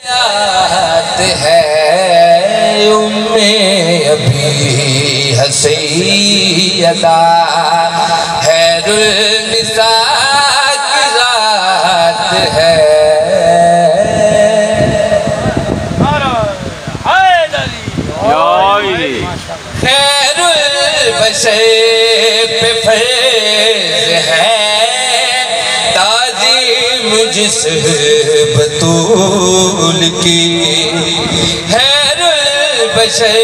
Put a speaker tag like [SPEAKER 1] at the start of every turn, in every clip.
[SPEAKER 1] یاد ہے ابھی سیدہ خیر النساء کی ذات ہے خیر البشر پہ فیض ہے تعظیم جس بطول کی خیر البشر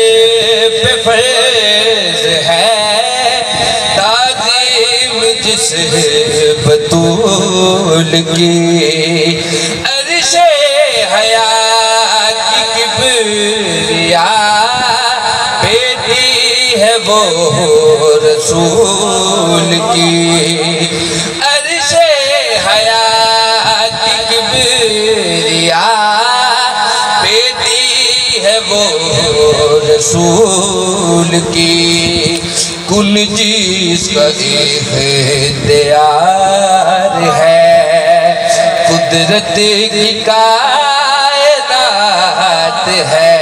[SPEAKER 1] پہ فیض ہے تعظیم جس بطول کی عرش حیات کی کبریا ہے وہ رسول کی عرش حیات کی کبریا بیٹی ہے وہ رسول کی کل چیز کا اختیار ہے قدرت کی کائنات ہے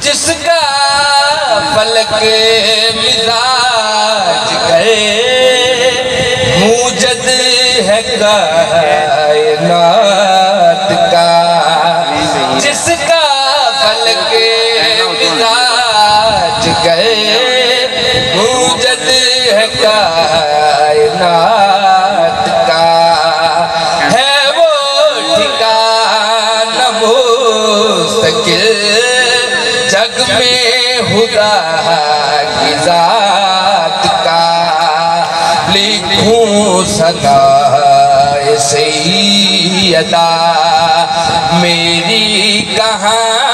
[SPEAKER 1] جس کا فلک مزاج گئے موجد ہے کائنات کا جس کا فلک مزاج گئے موجد ہے کائنات کا ہے وہ ٹھکانہ مستقل جگ میں خدا کی ذات کا لکھوں ثنائے سیدہ میری کہاں